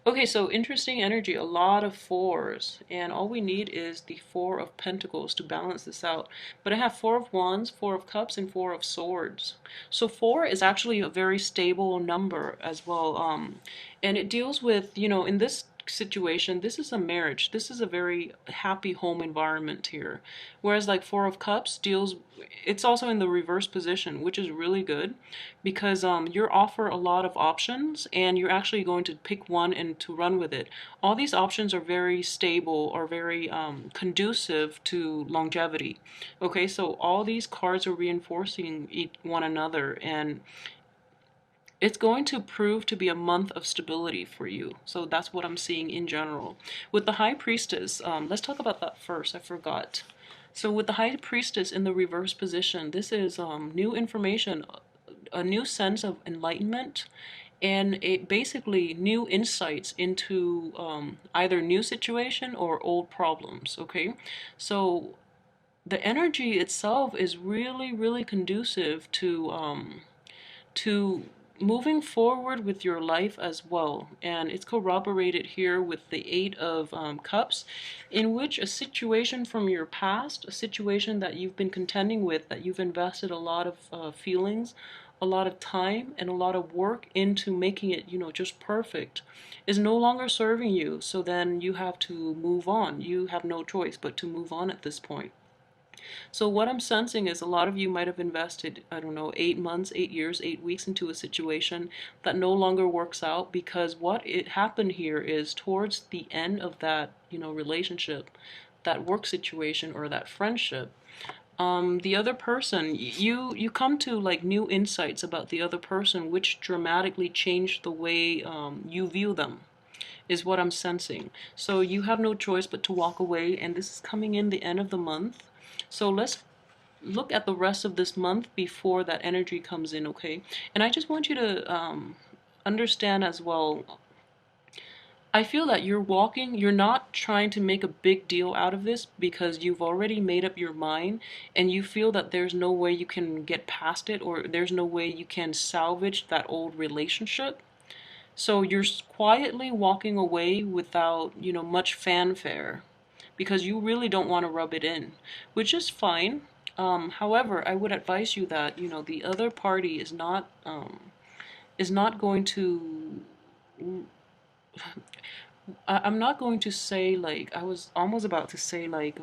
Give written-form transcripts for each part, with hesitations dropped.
Okay, so interesting energy, a lot of fours, and all we need is the Four of Pentacles to balance this out. But I have Four of Wands, Four of Cups, and Four of Swords. So four is actually a very stable number as well. And it deals with, in this situation, this is a marriage. This is a very happy home environment here. Whereas like Four of Cups deals, it's also in the reverse position, which is really good because you're offer a lot of options and you're actually going to pick one and to run with it. All these options are very stable or very conducive to longevity. Okay, so all these cards are reinforcing one another, and it's going to prove to be a month of stability for you. So that's what I'm seeing in general. With the High Priestess, let's talk about that first. I forgot. So with the High Priestess in the reverse position, this is new information, a new sense of enlightenment, and it basically new insights into either new situation or old problems. Okay, so the energy itself is really, really conducive to moving forward with your life as well. And it's corroborated here with the Eight of Cups, in which a situation from your past, a situation that you've been contending with, that you've invested a lot of feelings, a lot of time, and a lot of work into making it, just perfect, is no longer serving you. So then you have to move on. You have no choice but to move on at this point. So what I'm sensing is a lot of you might have invested, I don't know, 8 months, 8 years, 8 weeks into a situation that no longer works out, because what it happened here is towards the end of that, relationship, that work situation or that friendship, the other person, you come to like new insights about the other person, which dramatically change the way you view them, is what I'm sensing. So you have no choice but to walk away, and this is coming in the end of the month. So let's look at the rest of this month before that energy comes in, okay? And I just want you to understand as well, I feel that you're not trying to make a big deal out of this because you've already made up your mind and you feel that there's no way you can get past it, or there's no way you can salvage that old relationship. So you're quietly walking away without, much fanfare because you really don't want to rub it in, which is fine. However, I would advise you that, the other party is not going to. I'm not going to say, like, I was almost about to say, like,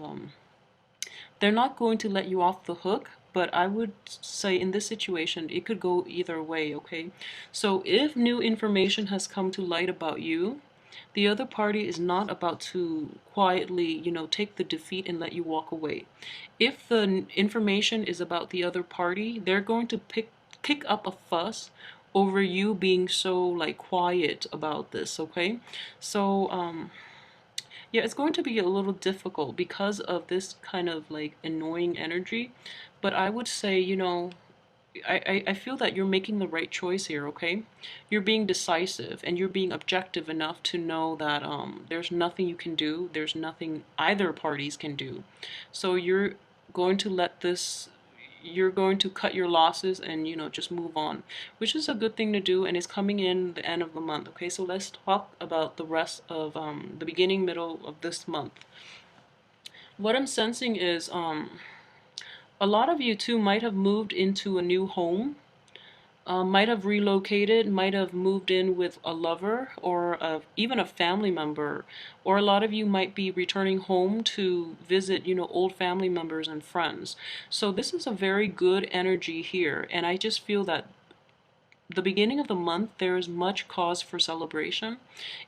they're not going to let you off the hook, but I would say in this situation it could go either way, okay? So if new information has come to light about you, the other party is not about to quietly, take the defeat and let you walk away. If the information is about the other party, they're going to kick up a fuss over you being so like quiet about this, okay? So yeah, it's going to be a little difficult because of this kind of like annoying energy, but I would say, I feel that you're making the right choice here, okay? You're being decisive and you're being objective enough to know that there's nothing you can do, there's nothing either parties can do. So going to let this you're going to cut your losses and just move on, which is a good thing to do, and it's coming in the end of the month. Okay, so let's talk about the rest of the beginning middle of this month. What I'm sensing is a lot of you too might have moved into a new home, might have relocated, might have moved in with a lover or even a family member, or a lot of you might be returning home to visit, old family members and friends. So this is a very good energy here, and I just feel that the beginning of the month there is much cause for celebration,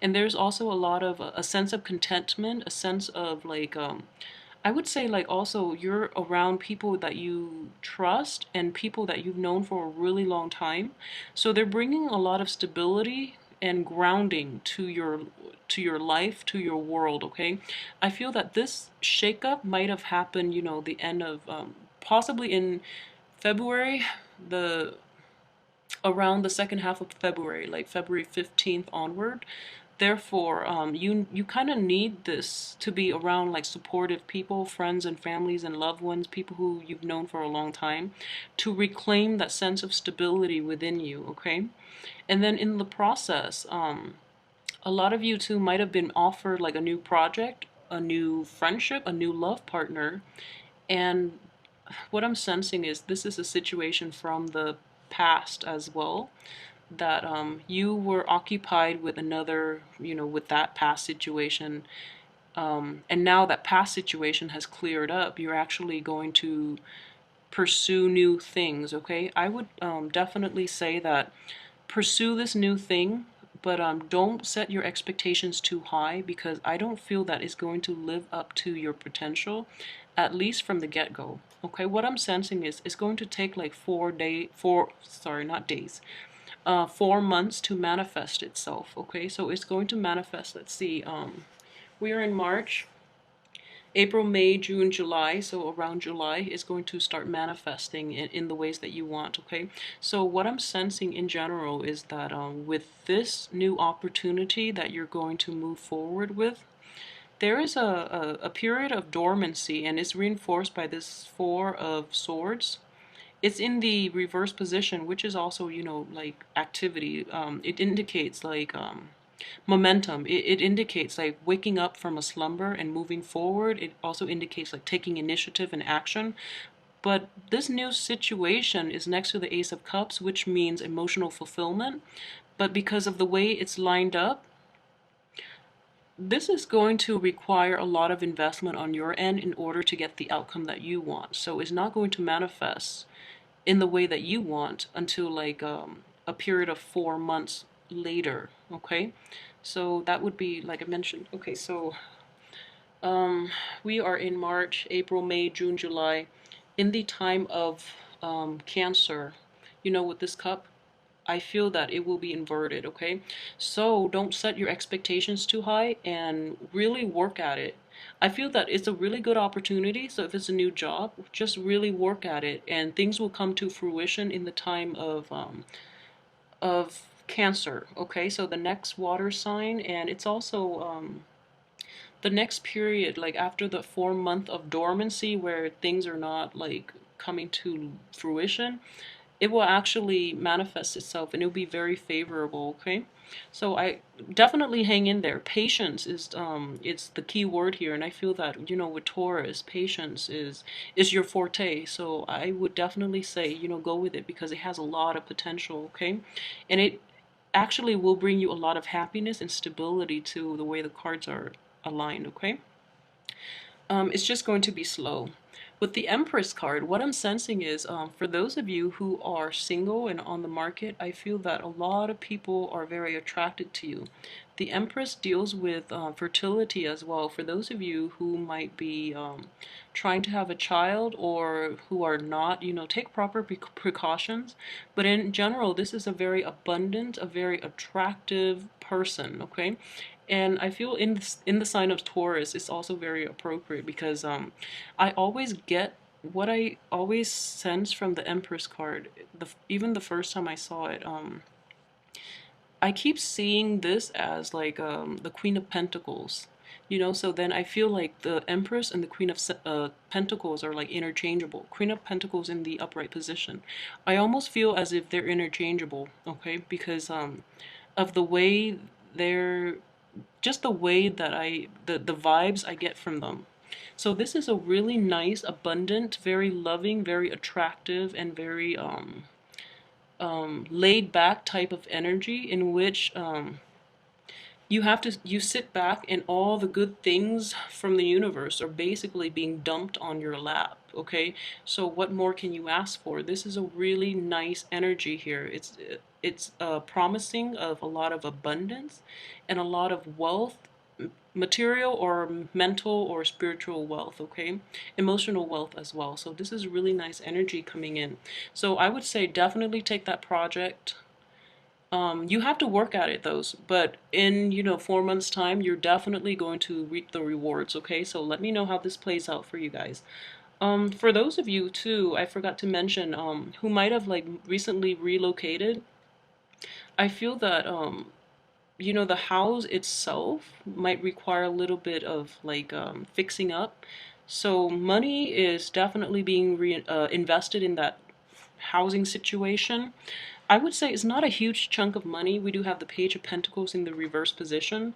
and there's also a lot of a sense of contentment, a sense of like I would say like also you're around people that you trust and people that you've known for a really long time. So they're bringing a lot of stability and grounding to your life, to your world, okay? I feel that this shakeup might have happened, the end of possibly in February, the around the second half of February, like February 15th onward. Therefore, you kind of need this to be around like supportive people, friends and families and loved ones, people who you've known for a long time, to reclaim that sense of stability within you, okay? And then in the process, A lot of you too might have been offered like a new project, a new friendship, a new love partner. And what I'm sensing is this is a situation from the past as well, that you were occupied with another, with that past situation. And now that past situation has cleared up, you're actually going to pursue new things, okay? I would definitely say that pursue this new thing, but don't set your expectations too high, because I don't feel that it's going to live up to your potential, at least from the get-go. Okay, what I'm sensing is it's going to take like 4 months to manifest itself. Okay, so it's going to manifest. Let's see. We are in March. April, May, June, July, so around July is going to start manifesting in the ways that you want, okay? So what I'm sensing in general is that with this new opportunity that you're going to move forward with, there is a period of dormancy, and it's reinforced by this Four of Swords. It's in the reverse position, which is also, like activity. It indicates like momentum. It indicates like waking up from a slumber and moving forward. It also indicates like taking initiative and action. But this new situation is next to the Ace of Cups, which means emotional fulfillment. But because of the way it's lined up, this is going to require a lot of investment on your end in order to get the outcome that you want. So it's not going to manifest in the way that you want until like a period of 4 months later, okay? So that would be, like I mentioned. Okay, so we are in March, April, May, June, July, in the time of Cancer. With this cup, I feel that it will be inverted, okay? So don't set your expectations too high and really work at it. I feel that it's a really good opportunity, so if it's a new job, just really work at it and things will come to fruition in the time of Cancer, okay? So the next water sign, and it's also the next period, like after the 4 month of dormancy where things are not like coming to fruition, it will actually manifest itself and it'll be very favorable, okay? So I definitely hang in there. Patience is it's the key word here, and I feel that, with Taurus, patience is your forte. So I would definitely say, go with it because it has a lot of potential, okay? And it actually will bring you a lot of happiness and stability to the way the cards are aligned, okay? It's just going to be slow. With the Empress card, what I'm sensing is for those of you who are single and on the market, I feel that a lot of people are very attracted to you. The Empress deals with fertility as well. For those of you who might be trying to have a child or who are not, take proper precautions. But in general, this is a very abundant, a very attractive person, okay? And I feel in the sign of Taurus it's also very appropriate because I always get what I always sense from the Empress card. Even the first time I saw it, I keep seeing this as like the Queen of Pentacles. So then I feel like the Empress and the Queen of Pentacles are like interchangeable. Queen of Pentacles in the upright position. I almost feel as if they're interchangeable, okay? Because of the way they're just the way that the vibes I get from them. So this is a really nice, abundant, very loving, very attractive, and very laid back type of energy in which you sit back and all the good things from the universe are basically being dumped on your lap, okay? So what more can you ask for? This is a really nice energy here. It's promising of a lot of abundance and a lot of wealth, material or mental or spiritual wealth, okay? Emotional wealth as well. So this is really nice energy coming in. So I would say definitely take that project. You have to work at it though, but in 4 months time you're definitely going to reap the rewards, okay? So let me know how this plays out for you guys. For those of you too, I forgot to mention, who might have like recently relocated, I feel that the house itself might require a little bit of like fixing up. So money is definitely being invested in that housing situation. I would say it's not a huge chunk of money. We do have the Page of Pentacles in the reverse position.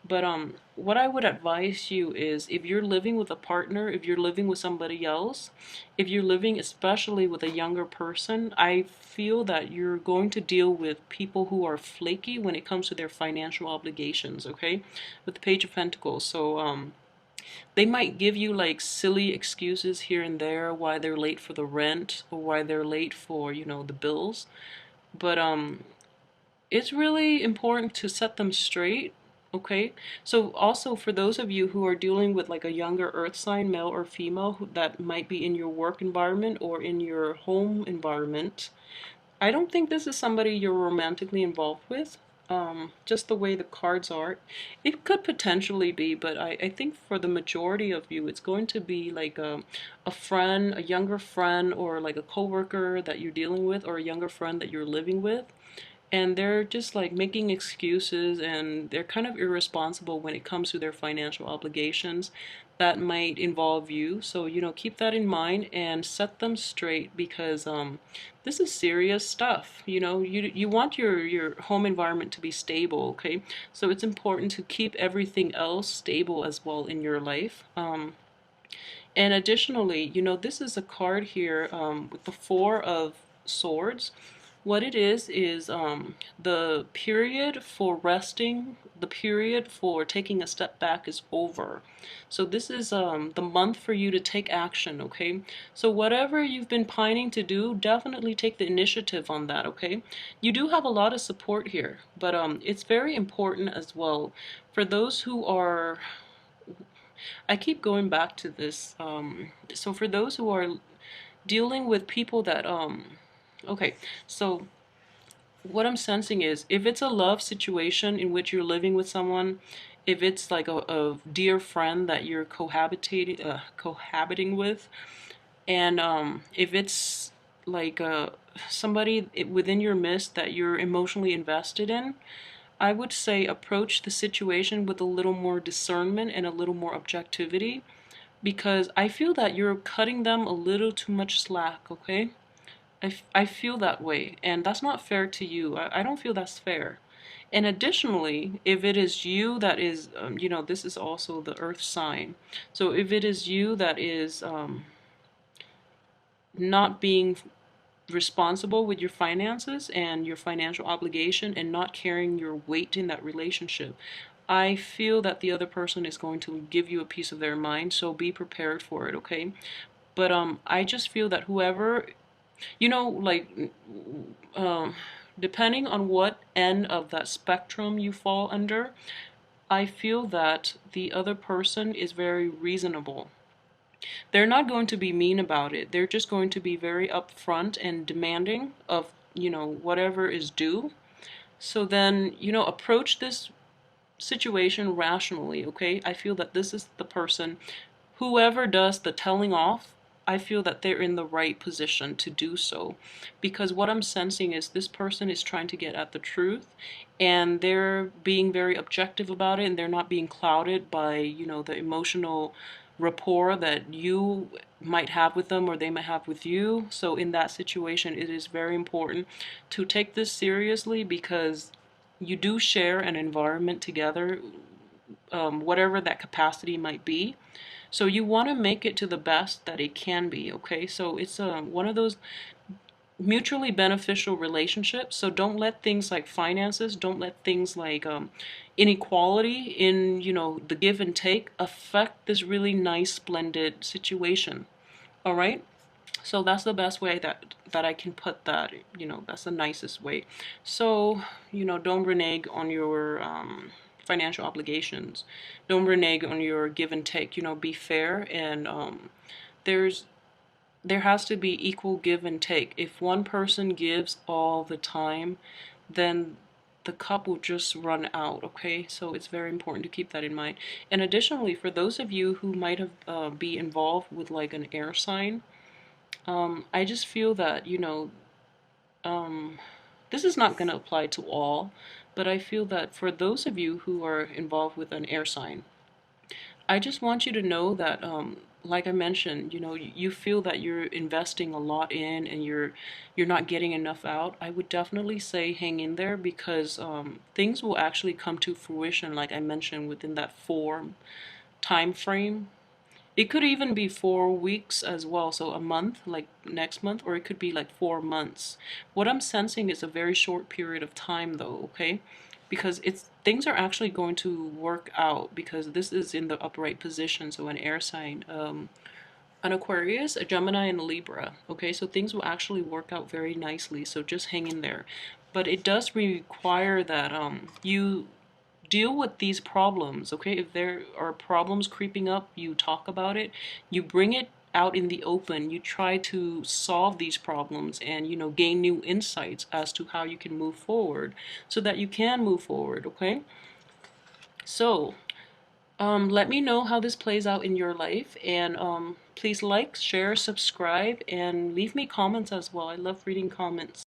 But what I would advise you is, if you're living with a partner, if you're living with somebody else, if you're living especially with a younger person, I feel that you're going to deal with people who are flaky when it comes to their financial obligations, okay? With the Page of Pentacles. So they might give you like silly excuses here and there why they're late for the rent or why they're late for, the bills. But it's really important to set them straight. Okay, so also for those of you who are dealing with like a younger earth sign, male or female, that might be in your work environment or in your home environment, I don't think this is somebody you're romantically involved with. Just the way the cards are, it could potentially be, but I think for the majority of you, it's going to be like a friend, a younger friend, or like a coworker that you're dealing with, or a younger friend that you're living with, and they're just like making excuses, and they're kind of irresponsible when it comes to their financial obligations that might involve you. So keep that in mind and set them straight, because this is serious stuff. You want your home environment to be stable, okay? So it's important to keep everything else stable as well in your life. And additionally, this is a card here with the Four of Swords. What it is the period for resting, the period for taking a step back is over. So this is the month for you to take action, okay? So whatever you've been pining to do, definitely take the initiative on that, okay? You do have a lot of support here, but it's very important as well for those who are, I keep going back to this. So for those who are dealing with people that, okay, so what I'm sensing is, if it's a love situation in which you're living with someone, if it's like a dear friend that you're cohabiting with, and if it's like somebody within your midst that you're emotionally invested in, I would say approach the situation with a little more discernment and a little more objectivity, because I feel that you're cutting them a little too much slack, okay? I feel that way, and that's not fair to you. I don't feel that's fair. And additionally, if it is you that is, this is also the earth sign. So if it is you that is not being responsible with your finances and your financial obligation and not carrying your weight in that relationship, I feel that the other person is going to give you a piece of their mind, so be prepared for it, okay? But I just feel that whoever, like, depending on what end of that spectrum you fall under, I feel that the other person is very reasonable. They're not going to be mean about it. They're just going to be very upfront and demanding of, whatever is due. So then, approach this situation rationally, okay? I feel that this is the person, whoever does the telling off, I feel that they're in the right position to do so, because what I'm sensing is this person is trying to get at the truth, and they're being very objective about it, and they're not being clouded by, the emotional rapport that you might have with them or they might have with you. So in that situation, it is very important to take this seriously, because you do share an environment together, whatever that capacity might be. So you want to make it to the best that it can be, okay? So it's one of those mutually beneficial relationships. So don't let things like finances, don't let things like inequality in, the give and take affect this really nice, splendid situation. All right? So that's the best way that I can put that, that's the nicest way. So, don't renege on your financial obligations. Don't renege on your give and take. Be fair, and there's there has to be equal give and take. If one person gives all the time, then the cup will just run out, okay? So it's very important to keep that in mind. And additionally, for those of you who might have be involved with like an air sign, I just feel that, this is not going to apply to all, but I feel that for those of you who are involved with an air sign, I just want you to know that like I mentioned, you know, you feel that you're investing a lot in and you're not getting enough out. I would definitely say hang in there, because things will actually come to fruition, like I mentioned, within that 4 time frame. It could even be 4 weeks as well, so a month, like next month, or it could be like 4 months. What I'm sensing is a very short period of time, though, okay? Because it's things are actually going to work out, because this is in the upright position, so an air sign, an Aquarius, a Gemini, and a Libra. Okay, so things will actually work out very nicely. So just hang in there. But it does require that you deal with these problems. Okay, if there are problems creeping up, you talk about it. You bring it out in the open. You try to solve these problems and, you know, gain new insights as to how you can move forward, so that you can move forward. Okay, so let me know how this plays out in your life, and please like, share, subscribe, and leave me comments as well. I love reading comments.